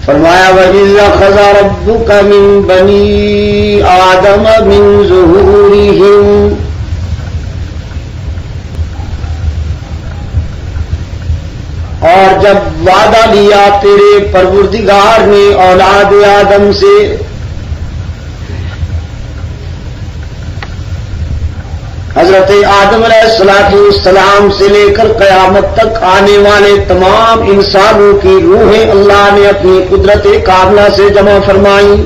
فرمایا وَإِذْ أَخَذَ رَبُّكَ مِن بَنِي آدَمَ مِن ظُهُورِهِمْ اور جب وعدہ لیا تیرے پروردگار نے اولاد آدم سے حضرت آدم علیہ السلام سے لے کر قیامت تک آنے والے تمام انسانوں کی روحیں اللہ نے اپنی قدرت کاملہ سے جمع فرمائیں.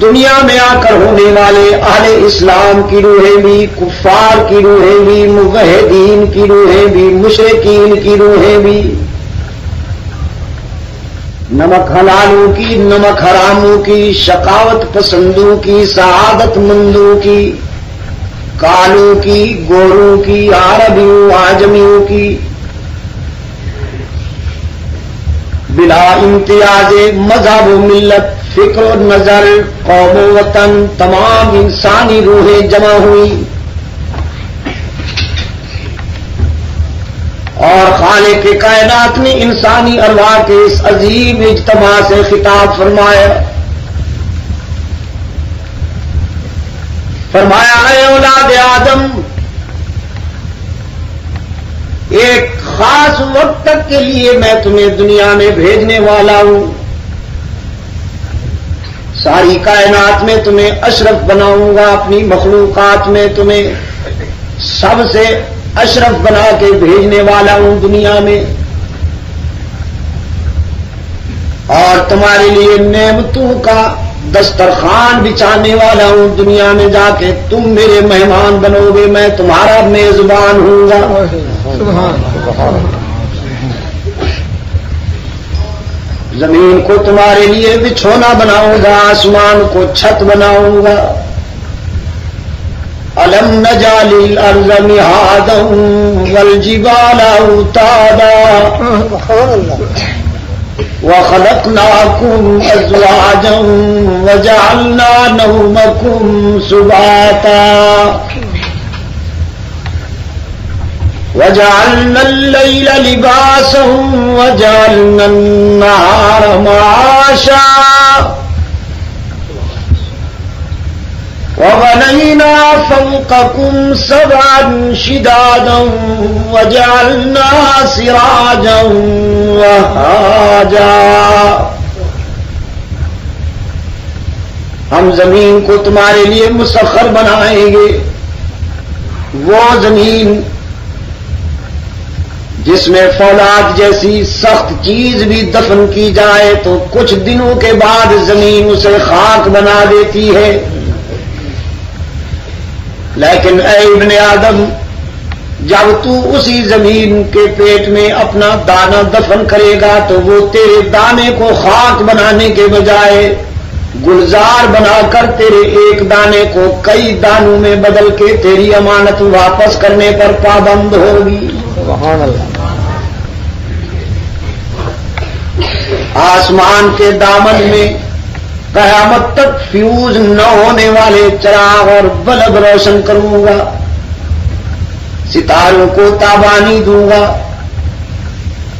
دنیا میں آ کر ہونے والے اہل اسلام کی روحیں بھی، کفار کی روحیں بھی، موحدین کی روحیں بھی، مشرکین کی روحیں بھی، نمک حلالوں کی، نمک حراموں کی، شقاوت پسندوں کی، سعادت مندوں کی، کالوں کی، گوروں کی، عربیوں عجمیوں کی، بلا امتیاز مذہب و ملت، فکر و نظر، قوم و وطن، تمام انسانی روحیں جمع ہوئی اور خالق کائنات نے انسانی ارواح کے اس عظیم اجتماع سے خطاب فرمایا. فرمایا اے اولاد آدم، ایک خاص وقت تک کے لیے میں تمہیں دنیا میں بھیجنے والا ہوں. ساری کائنات میں تمہیں اشرف بناؤں گا، اپنی مخلوقات میں تمہیں سب سے اشرف بنا کے بھیجنے والا ہوں دنیا میں، اور تمہارے لیے نعمتوں کا دسترخوان بچھانے والا ہوں. دنیا میں جا کے تم میرے مہمان بنو گے، میں تمہارا میزبان ہوں گا. زمین کو تمہارے لیے بچھونا بناؤں گا، آسمان کو چھت بناؤں گا. أَلَمْ نَجْعَلِ الْأَرْضَ مِهَادًا وَالْجِبَالَ أَوْتَادًا وَخَلَقْنَاكُمْ أَزْوَاجًا وَجَعَلْنَا نَوْمَكُمْ سُبَاتًا وَجَعَلْنَا اللَّيْلَ لِبَاسًا وَجَعَلْنَا النَّهَارَ مَعَاشًا وَبَنَيْنَا فَوْقَكُمْ سَبْعًا شِدَادًا وَجَعَلْنَا سِرَاجًا وَهَّاجًا. ہم زمین کو تمہارے لیے مسخر بنائیں گے، وہ زمین جس میں فولاد جیسی سخت چیز بھی دفن کی جائے تو کچھ دنوں کے بعد زمین اسے خاک بنا دیتی ہے. لیکن اے ابن آدم، جب تو اسی زمین کے پیٹ میں اپنا دانہ دفن کرے گا تو وہ تیرے دانے کو خاک بنانے کے بجائے گلزار بنا کر تیرے ایک دانے کو کئی دانوں میں بدل کے تیری امانت واپس کرنے پر پابند ہوگی. سبحان اللہ. آسمان کے دامن میں قیامت تک فیوز نہ ہونے والے چراغ اور بلب روشن کروں گا، ستاروں کو تابانی دوں گا،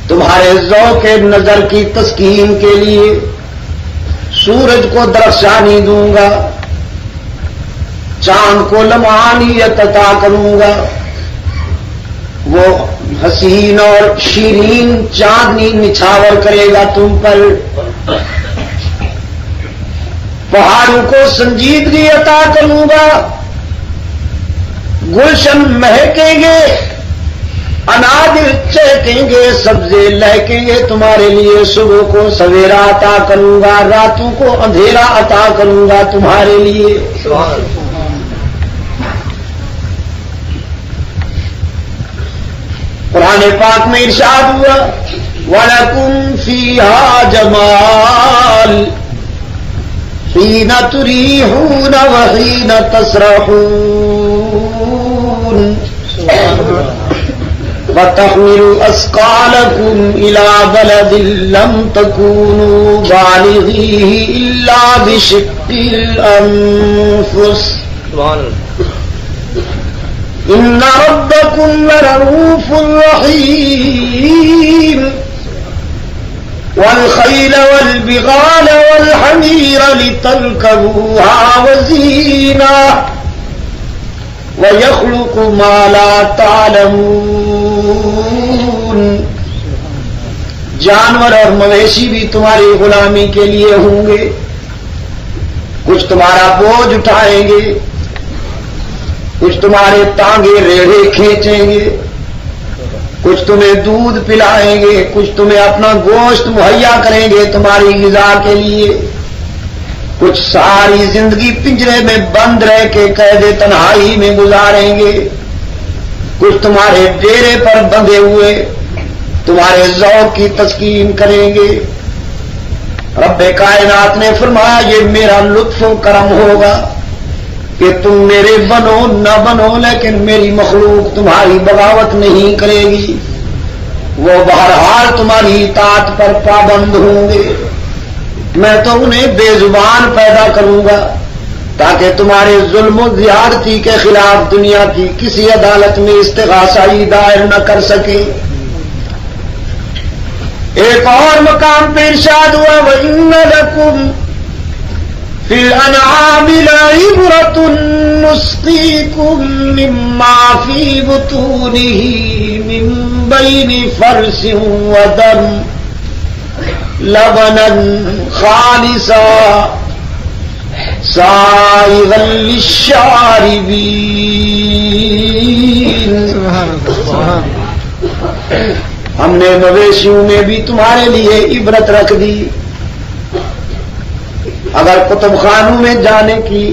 تمہارے ذوق نظر کی تسکین کے لیے سورج کو درخشانی دوں گا، چاند کو لمعانیت عطا کروں گا. وہ حسین اور شیرین چاندنی نچھاور کرے گا تم پر. پہاڑوں کو سنجیدگی عطا کروں گا، گلشن مہکیں گے، اناج چہکیں گے، سبزے لہکیں گے تمہارے لیے. صبح کو سویرا عطا کروں گا، راتوں کو اندھیرا عطا کروں گا تمہارے لیے. قرآن پاک میں ارشاد ہوا وَلَكُمْ فِيهَا جَمَالٌ حِينَ تُرِيحُونَ وَحِينَ تَسْرَحُونَ وَتَحْمِلُ أَثْقَالَكُمْ إِلَى بَلَدٍ لَّمْ تَكُونُوا بَالِغِيهِ إِلَّا بِشِقِّ الْأَنفُسِ إِنَّ رَبَّكُمْ لَرَءُوفٌ رَحِيمٌ. والبغال والحمیر لترکبوها وزینہ وَيَخْلُقُ مَا لَا تَعْلَمُونَ. جانور اور مویشی بھی تمہاری غلامی کے لیے ہوں گے. کچھ تمہارا بوجھ اٹھائیں گے، کچھ تمہارے ٹانگے ریڑھے کھینچیں گے، کچھ تمہیں دودھ پلائیں گے، کچھ تمہیں اپنا گوشت مہیا کریں گے تمہاری غذا کے لیے، کچھ ساری زندگی پنجرے میں بند رہ کے قید تنہائی میں گزاریں گے، کچھ تمہارے ڈیرے پر بندھے ہوئے تمہارے ذوق کی تسکین کریں گے. رب کائنات نے فرمایا یہ میرا لطف و کرم ہوگا کہ تم میرے بنو نہ بنو، لیکن میری مخلوق تمہاری بغاوت نہیں کرے گی. وہ بہرحال تمہاری اطاعت پر پابند ہوں گے. میں تو انہیں بے زبان پیدا کروں گا تاکہ تمہارے ظلم و زیادتی کے خلاف دنیا کی کسی عدالت میں استغاثہ دائر نہ کر سکے. ایک اور مقام پہ ارشاد ہوا وَإِنَّ لَكُمْ فِي الْأَنْعَامِ لَعِبْرَةً نُسْقِيكُم مِّمَّا فِي بُطُونِهِ مِن بَيْنِ فَرْثٍ وَدَمٍ لَبَنًا خَالِصًا سَائِغًا لِّلشَّارِبِينَ. ہم نے مویشیوں میں بھی تمہارے لیے عبرت رکھ دی. اگر کتب خانوں میں جانے کی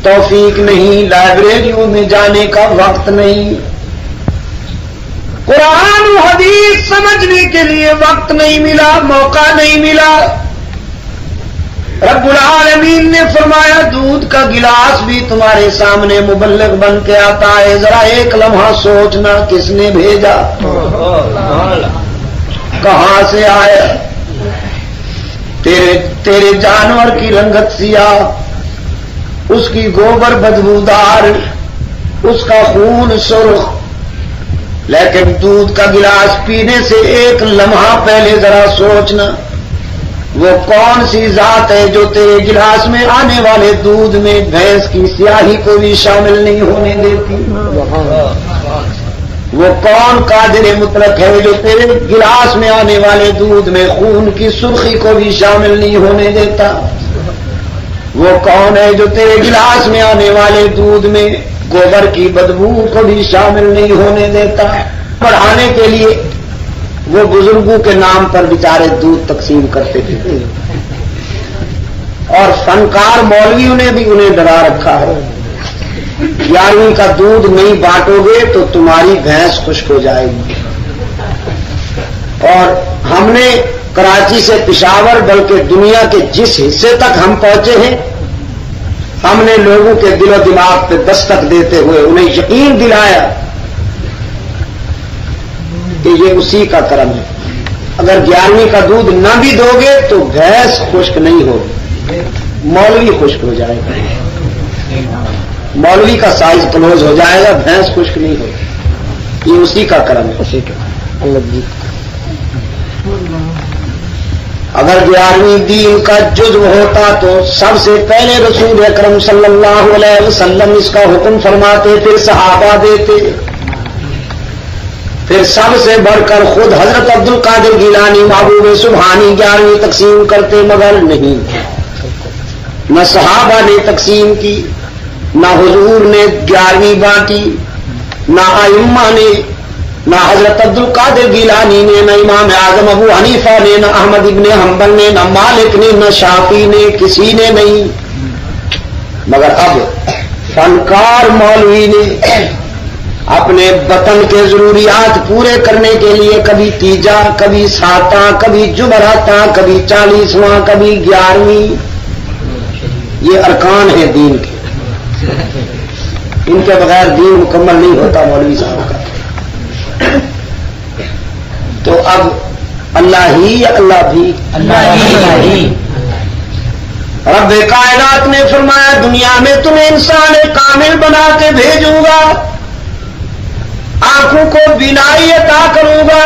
توفیق نہیں، لائبریریوں میں جانے کا وقت نہیں، قرآن و حدیث سمجھنے کے لیے وقت نہیں ملا، موقع نہیں ملا، رب العالمین نے فرمایا دودھ کا گلاس بھی تمہارے سامنے مبلغ بن کے آتا ہے. ذرا ایک لمحہ سوچنا کس نے بھیجا، کہاں سے آیا. تیرے جانور کی رنگت سیاہ، اس کی گوبر بدبودار، اس کا خون سرخ، لیکن دودھ کا گلاس پینے سے ایک لمحہ پہلے ذرا سوچنا وہ کون سی ذات ہے جو تیرے گلاس میں آنے والے دودھ میں بھینس کی سیاہی کو بھی شامل نہیں ہونے دیتی. وہ کون قادر مطلق ہے جو تیرے گلاس میں آنے والے دودھ میں خون کی سرخی کو بھی شامل نہیں ہونے دیتا. وہ کون ہے جو تیرے گلاس میں آنے والے دودھ میں گوبر کی بدبو کو بھی شامل نہیں ہونے دیتا. پڑھانے کے لیے وہ بزرگوں کے نام پر بیچارے دودھ تقسیم کرتے تھے، اور فنکار مولویوں نے بھی انہیں ڈرا رکھا ہے 11ویں کا دودھ نہیں بانٹو گے تو تمہاری بھینس خشک ہو جائے گی. اور ہم نے کراچی سے پشاور بلکہ دنیا کے جس حصے تک ہم پہنچے ہیں، ہم نے لوگوں کے دل و دماغ پہ دستک دیتے ہوئے انہیں یقین دلایا کہ یہ اسی کا کرم ہے. اگر 11ویں کا دودھ نہ بھی دو گے تو بھینس خشک نہیں ہوگی، مولوی خشک ہو جائے گا، مولوی کا سائز کلوز ہو جائے گا، بھینس خشک نہیں ہوگی. یہ اسی کا کرم ہے. اگر 11ویں دین کا جزو ہوتا تو سب سے پہلے رسول اکرم صلی اللہ علیہ وسلم اس کا حکم فرماتے، پھر صحابہ دیتے، پھر سب سے بڑھ کر خود حضرت عبد القادر گیلانی محبوب سبحانی 11ویں تقسیم کرتے، مگر نہیں. نہ صحابہ نے تقسیم کی، نہ حضور نے 11ویں بانٹی، نہ ائمہ نے، نہ حضرت عبد القادر گیلانی نے، نہ امام اعظم ابو حنیفہ نے، نہ احمد ابن حنبل نے، نہ مالک نے، نہ شافعی نے، کسی نے نہیں. مگر اب فنکار مولوی نے اپنے وطن کے ضروریات پورے کرنے کے لیے کبھی تیجا، کبھی ساتاں، کبھی جمعراتاں، کبھی 40واں، کبھی 11ویں. یہ ارکان ہیں دین کے، ان کے بغیر دین مکمل نہیں ہوتا مولوی صاحب کا. تو اب اللہ ہی یا اللہ بھی؟ اللہ ہی. رب کائنات نے فرمایا دنیا میں تمہیں انسان کامل بنا کے بھیجوں گا، آنکھوں کو بینائی عطا کروں گا،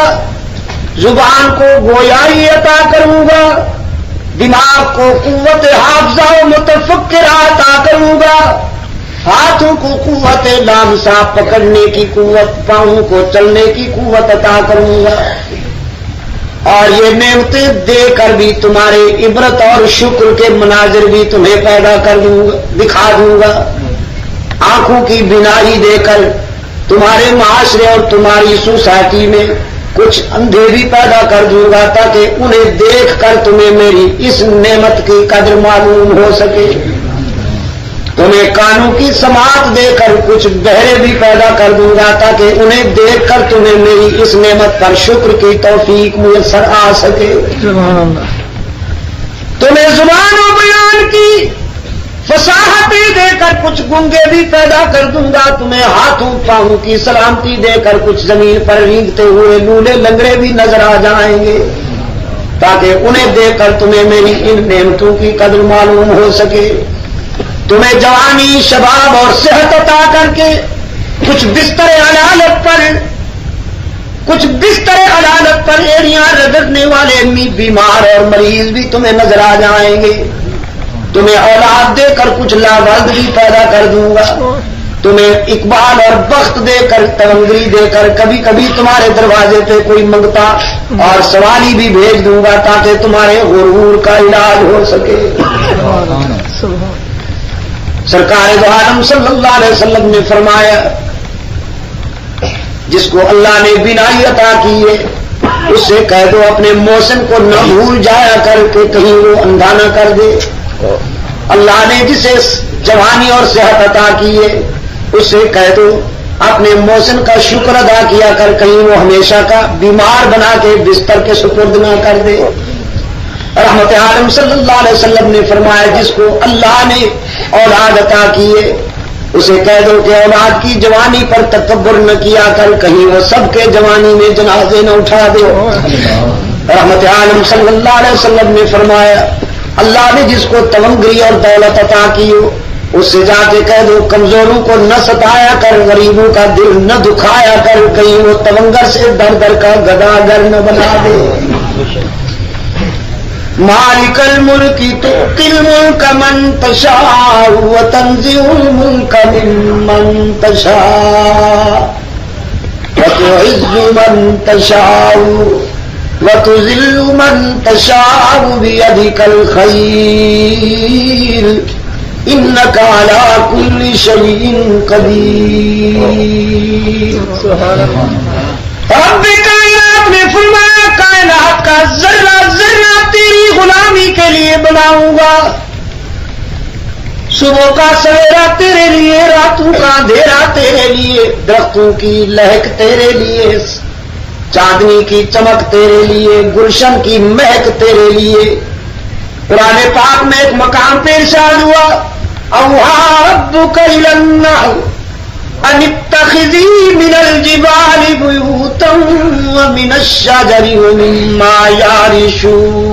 زبان کو گویائی عطا کروں گا، دماغ کو قوت حافظہ و متفکرہ عطا کروں گا، ہاتھوں کو قوت لامسا پکڑنے کی قوت، پاؤں کو چلنے کی قوت عطا کروں گا، اور یہ نعمتیں دے کر بھی تمہارے عبرت اور شکر کے مناظر بھی تمہیں پیدا کر دوں گا، دکھا دوں گا، آنکھوں کی بینائی دے کر تمہارے معاشرے اور تمہاری سوسائٹی میں کچھ اندھے بھی پیدا کر دوں گا تاکہ انہیں دیکھ کر تمہیں میری اس نعمت کی قدر معلوم ہو سکے، تمہیں کانوں کی سماعت دے کر کچھ بہرے بھی پیدا کر دوں گا تاکہ انہیں دیکھ کر تمہیں میری اس نعمت پر شکر کی توفیق میسر آ سکے، تمہیں زبان و بیان کی فصاحتیں دے کر کچھ گنگے بھی پیدا کر دوں گا، تمہیں ہاتھوں پاؤں کی سلامتی دے کر کچھ زمین پر رینگتے ہوئے لولے لنگڑے بھی نظر آ جائیں گے تاکہ انہیں دیکھ کر تمہیں میری ان نعمتوں کی قدر معلوم ہو سکے، تمہیں جوانی شباب اور صحت عطا کر کے کچھ بستر عدالت پر ایڑیاں رگڑنے والے بیمار اور مریض بھی تمہیں نظر آ جائیں گے، تمہیں اولاد دے کر کچھ لاولد بھی پیدا کر دوں گا، تمہیں اقبال اور بخت دے کر تونگری دے کر کبھی کبھی تمہارے دروازے پہ کوئی منگتا اور سوالی بھی بھیج دوں گا تاکہ تمہارے غرور کا علاج ہو سکے۔ سرکار دو عالم صلی اللہ علیہ وسلم نے فرمایا جس کو اللہ نے بینائی عطا کی ہے اس سے کہہ دو اپنے محسن کو نہ بھول جایا کر کے کہیں وہ اندھا نہ کر دے، اللہ نے جسے جوانی اور صحت عطا کی ہے اس سے کہہ دو اپنے محسن کا شکر ادا کیا کر کہیں وہ ہمیشہ کا بیمار بنا کے بستر کے سپرد نہ کر دے۔ رحمت عالم صلی اللہ علیہ وسلم نے فرمایا جس کو اللہ نے اولاد عطا کی ہے اسے کہہ دو کہ اولاد کی جوانی پر تکبر نہ کیا کر کہیں وہ سب کے جوانی میں جنازے نہ اٹھا دے۔ رحمت عالم صلی اللہ علیہ وسلم نے فرمایا اللہ نے جس کو تونگری اور دولت عطا کی ہو اس سے جا کے کہہ دو کمزوروں کو نہ ستایا کر، غریبوں کا دل نہ دکھایا کر، کہیں وہ تونگر سے در در کا گداگر نہ بنا دے۔ مالک الملک تؤتی الملک من تشاء وتنزع الملک ممن تشاء وتعز من تشاء وتذل من تشاء بيدك الخير انك على كل شيء قدير۔ رب کائنات نے فرمایا کائنات کا ذرہ ذرہ تیری غلامی کے لیے بناؤں گا، صبح کا سویرا تیرے لیے، راتوں کا اندھیرا تیرے لیے، درختوں کی لہک تیرے لیے، چاندنی کی چمک تیرے لیے، گلشن کی مہک تیرے لیے۔ قرآن پاک میں ایک مقام پہ ارشاد ہوا اوحی ربک الی النحل ان اتخذی من الجبال بیوتا ومن الشجر ومما یعرشون،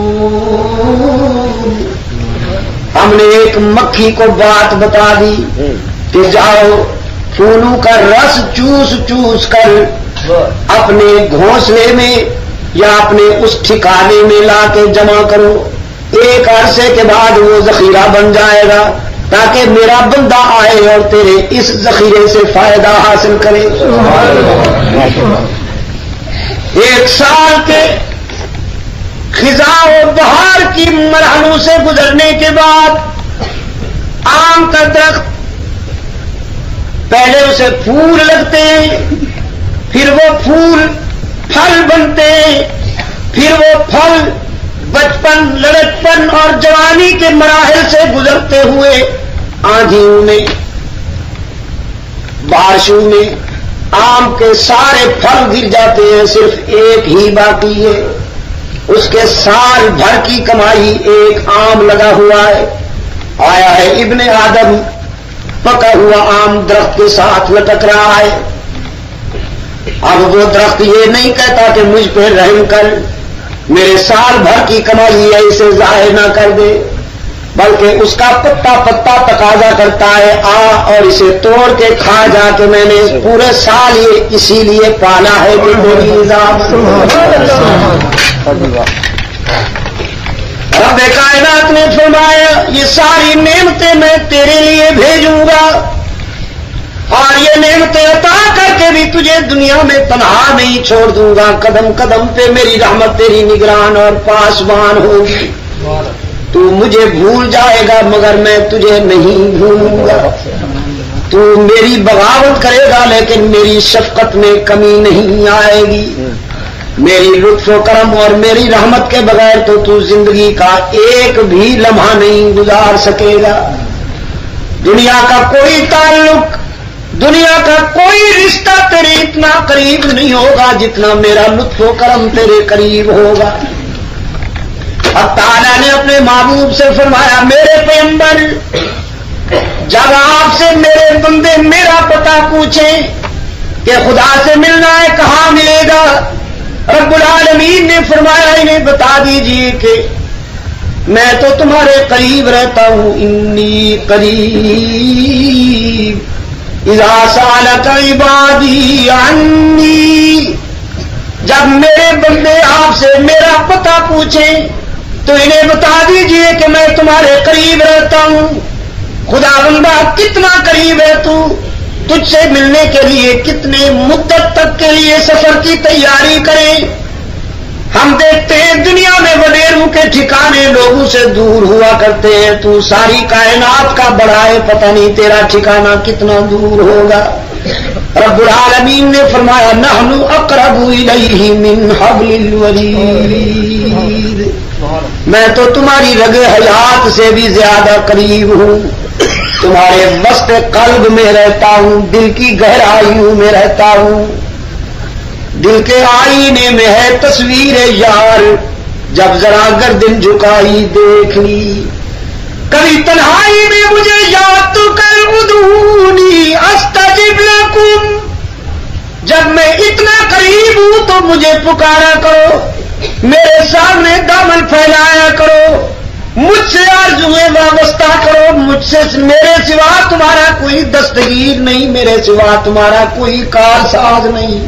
ہم نے ایک مکھی کو بات بتا دی کہ جاؤ پھولوں کا رس چوس چوس کر اپنے گھونسلے میں یا اپنے اس ٹھکانے میں لا کے جمع کرو، ایک عرصے کے بعد وہ ذخیرہ بن جائے گا تاکہ میرا بندہ آئے اور تیرے اس ذخیرے سے فائدہ حاصل کرے۔ ایک سال کے خزاں و بہار کی مرحلوں سے گزرنے کے بعد آم کا درخت پہلے اسے پھول لگتے ہیں، پھر وہ پھول پھل بنتے ہیں، پھر وہ پھل بچپن لڑکپن اور جوانی کے مراحل سے گزرتے ہوئے آندھیوں میں بارشوں میں آم کے سارے پھل گر جاتے ہیں، صرف ایک ہی باقی ہے، اس کے سال بھر کی کمائی ایک آم لگا ہوا ہے۔ آیا ہے ابن آدم، پکا ہوا آم درخت کے ساتھ لٹک رہا ہے، اب وہ درخت یہ نہیں کہتا کہ مجھ پہ رحم کر، میرے سال بھر کی کمائی ہے اسے ظاہر نہ کر دے، بلکہ اس کا پتا پتا تقاضا کرتا ہے آ اور اسے توڑ کے کھا جا کہ میں نے پورے سال یہ اسی لیے پالا ہے کہ میری نظام۔ رب کائنات نے فرمایا یہ ساری نعمتیں میں تیرے لیے بھیجوں گا اور یہ نعمتیں عطا کر کے بھی تجھے دنیا میں تنہا نہیں چھوڑ دوں گا. قدم قدم پہ میری رحمت تیری نگران اور پاسبان ہوگی. تو مجھے بھول جائے گا مگر میں تجھے نہیں بھولوں گا. تو میری بغاوت کرے گا لیکن میری شفقت میں کمی نہیں آئے گی. میری لطف و کرم اور میری رحمت کے بغیر تو زندگی کا ایک بھی لمحہ نہیں گزار سکے گا. دنیا کا کوئی تعلق دنیا کا کوئی رشتہ تیرے اتنا قریب نہیں ہوگا جتنا میرا لطف و کرم تیرے قریب ہوگا. اب تعالیٰ نے اپنے محبوب سے فرمایا میرے پیغمبر جب آپ سے میرے بندے میرا پتہ پوچھیں کہ خدا سے ملنا ہے کہاں ملے گا, رب العالمین نے فرمایا انہیں بتا دیجئے کہ میں تو تمہارے قریب رہتا ہوں. انی قریب اذا سالک عبادی عنی. جب میرے بندے آپ سے میرا پتہ پوچھیں تو انہیں بتا دیجئے کہ میں تمہارے قریب رہتا ہوں. خدا بندہ کتنا قریب ہے تو تجھ سے ملنے کے لیے کتنے مدت تک کے لیے سفر کی تیاری کریں. ہم دیکھتے ہیں دنیا میں وڈیروں کے ٹھکانے لوگوں سے دور ہوا کرتے ہیں. تو ساری کائنات کا بڑا ہے, پتہ نہیں تیرا ٹھکانہ کتنا دور ہوگا. رب العالمین نے فرمایا نحن اقرب الیہ من حبل الورید. میں تو تمہاری رگ حیات سے بھی زیادہ قریب ہوں. تمہارے وسط قلب میں رہتا ہوں, دل کی گہرائیوں میں رہتا ہوں. دل کے آئینے میں ہے تصویر یار, جب ذرا گردن جھکائی دیکھ لی. کبھی تنہائی میں مجھے یاد تو کر ادعونی استجب لکم. جب میں اتنا قریب ہوں تو مجھے پکارا کرو, میرے سامنے دامن پھیلایا کرو, مجھ سے آرزوئیں وابستہ کرو. مجھ سے میرے سوا تمہارا کوئی دستگیر نہیں, میرے سوا تمہارا کوئی کارساز نہیں.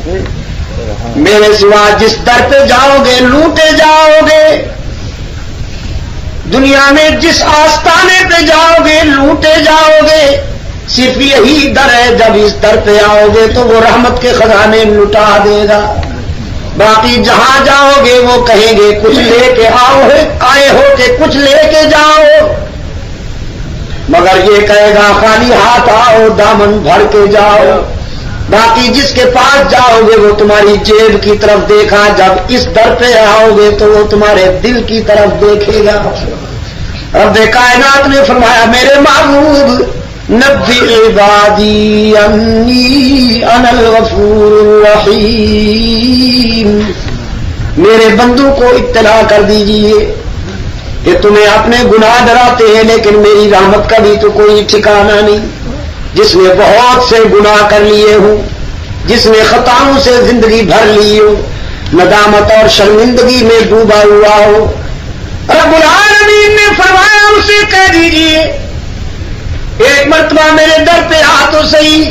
میرے سوا جس در پہ جاؤ گے لوٹے جاؤ گے. دنیا میں جس آستانے پہ جاؤ گے لوٹے جاؤ گے. صرف یہی در ہے, جب اس در پہ آؤ گے تو وہ رحمت کے خزانے لٹا دے گا. باقی جہاں جاؤ گے وہ کہیں گے کچھ لے کے آئے ہو کہ کچھ لے کے جاؤ, مگر یہ کہے گا خالی ہاتھ آؤ دامن بھر کے جاؤ. باقی جس کے پاس جاؤ گے وہ تمہاری جیب کی طرف دیکھا, جب اس در پہ آؤ گے تو وہ تمہارے دل کی طرف دیکھے گا. رب کائنات نے فرمایا میرے محبوب نبی عبادی انی انا الغفور الرحیم. میرے بندوں کو اطلاع کر دیجئے کہ تمہیں اپنے گناہ ڈراتے ہیں لیکن میری رحمت کا بھی تو کوئی ٹھکانہ نہیں. جس نے بہت سے گناہ کر لیے ہوں, جس نے خطاؤں سے زندگی بھر لی ہو, ندامت اور شرمندگی میں ڈوبا ہوا ہو, رب العالمین نے فرمایا اسے کہہ دیجئے ایک مرتبہ میرے در پہ آ تو صحیح,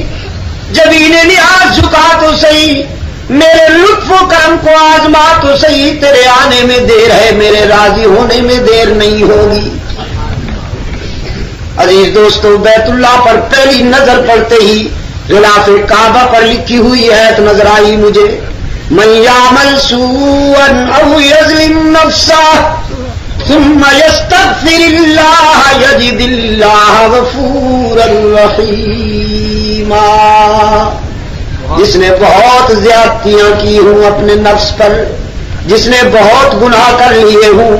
جبین نیاز جھکا تو صحیح, میرے لطف و کرم کو آزما تو صحیح. تیرے آنے میں دیر ہے, میرے راضی ہونے میں دیر نہیں ہوگی. عزیز دوستو, بیت اللہ پر پہلی نظر پڑتے ہی غلاف کعبہ پر لکھی ہوئی آیت نظر آئی مجھے, من یعمل سوءا او یظلم نفسہ ثم یستغفر اللہ یجد اللہ غفورا رحیما. جس نے بہت زیادتیاں کی ہوں اپنے نفس پر, جس نے بہت گناہ کر لیے ہوں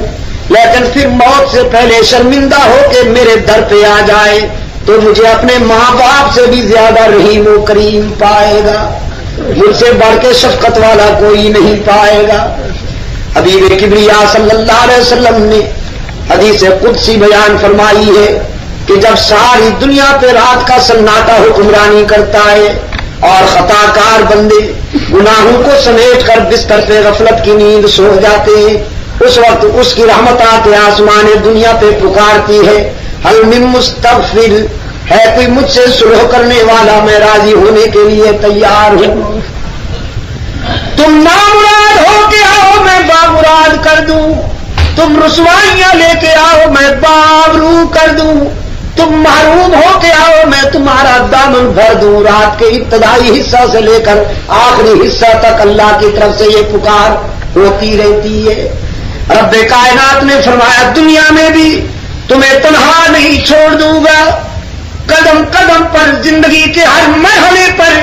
لیکن پھر موت سے پہلے شرمندہ ہو کے میرے در پہ آ جائے تو مجھے اپنے ماں باپ سے بھی زیادہ رحیم و کریم پائے گا. مجھ سے بڑھ کے شفقت والا کوئی نہیں پائے گا. حبیب کبریا صلی اللہ علیہ وسلم نے حدیث قدسی بیان فرمائی ہے کہ جب ساری دنیا پہ رات کا سناٹا حکمرانی کرتا ہے اور خطا کار بندے گناہوں کو سمیٹ کر بستر پہ غفلت کی نیند سو جاتے ہیں, اس وقت اس کی رحمت آتے آسمان دنیا پہ پکارتی ہے حل من مستغفر, ہے کوئی مجھ سے صلح کرنے والا, میں راضی ہونے کے لیے تیار ہوں. تم نامراد ہو کے آؤ میں بامراد کر دوں. تم رسوائیاں لے کے آؤ میں باورو کر دوں، تم محروم ہو کے آؤ میں تمہارا دامن بھر دوں۔ رات کے ابتدائی حصہ سے لے کر آخری حصہ تک اللہ کی طرف سے یہ پکار ہوتی رہتی ہے۔ رب کائنات نے فرمایا دنیا میں بھی تمہیں تنہا نہیں چھوڑ دوں گا، قدم قدم پر زندگی کے ہر مرحلے پر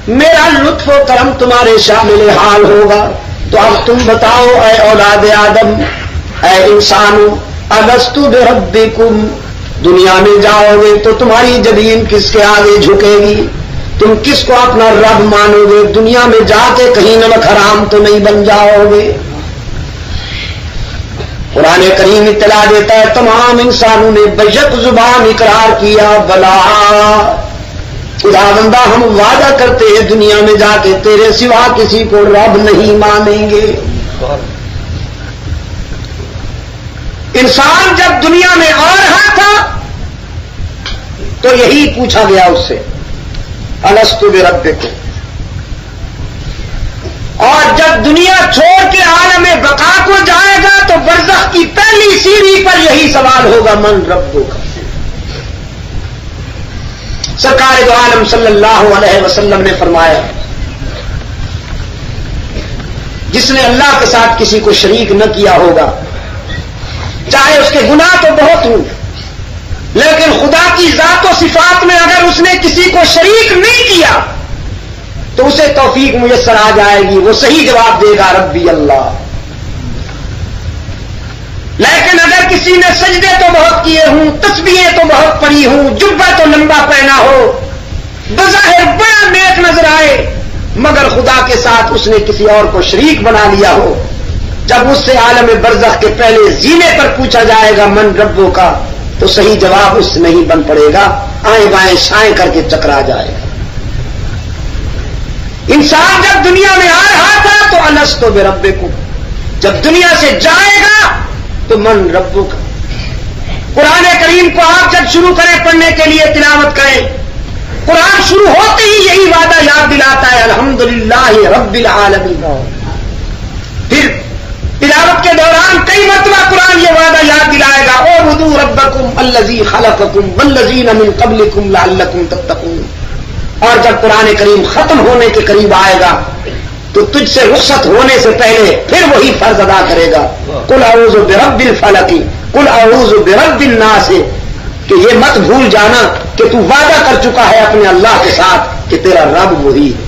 میرا لطف و کرم تمہارے شامل حال ہوگا۔ تو اب تم بتاؤ اے اولاد آدم، اے انسانو، الستو بربکم، دنیا میں جاؤ گے تو تمہاری جبین کس کے آگے جھکے گی؟ تم کس کو اپنا رب مانو گے؟ دنیا میں جا کے کہیں نمک حرام تو نہیں بن جاؤ گے۔ قرآن کریم اطلاع دیتا ہے تمام انسانوں نے بیک زبان اقرار کیا بلا، خدا بندہ ہم وعدہ کرتے ہیں دنیا میں جا کے تیرے سوا کسی کو رب نہیں مانیں گے۔ انسان جب دنیا میں آ رہا تھا تو یہی پوچھا گیا اس سے الستو بربکم، اور جب دنیا چھوڑ کے عالم بقا کو جائے گا تو برزخ کی پہلی سیڑھی پر یہی سوال ہوگا من ربک۔ سرکار دو عالم صلی اللہ علیہ وسلم نے فرمایا جس نے اللہ کے ساتھ کسی کو شریک نہ کیا ہوگا، چاہے اس کے گناہ تو بہت ہوں، لیکن خدا کی ذات و صفات میں اگر اس نے کسی کو شریک نہیں کیا تو اسے توفیق میسر آ جائے گی، وہ صحیح جواب دے گا ربی اللہ۔ لیکن اگر کسی نے سجدے تو بہت کیے ہوں، تسبیحیں تو بہت پڑھی ہوں، جبہ تو لمبا پہنا ہو، بظاہر بڑا نیک نظر آئے، مگر خدا کے ساتھ اس نے کسی اور کو شریک بنا لیا ہو، جب اس سے عالم برزخ کے پہلے زینے پر پوچھا جائے گا من ربو کا تو صحیح جواب اس سے نہیں بن پڑے گا، آئیں بائیں شائیں کر کے چکرا جائے گا۔ انسان جب دنیا میں آ رہا تھا تو الستو بربکم، جب دنیا سے جائے گا تو من ربک۔ قرآن کریم کو آپ جب شروع کریں پڑھنے کے لیے تلاوت کریں، قرآن شروع ہوتے ہی یہی وعدہ یاد دلاتا ہے الحمدللہ رب العالمین۔ پھر تلاوت کے دوران کئی مرتبہ قرآن یہ وعدہ یاد دلائے گا اعبدوا ربکم الذی خلقکم والذین من قبلکم لعلکم تتقون۔ اور جب قرآن کریم ختم ہونے کے قریب آئے گا تو تجھ سے رخصت ہونے سے پہلے پھر وہی فرض ادا کرے گا قل اعوذ برب الفلق قل اعوذ برب الناس، کہ یہ مت بھول جانا کہ تو وعدہ کر چکا ہے اپنے اللہ کے ساتھ کہ تیرا رب وہی ہے۔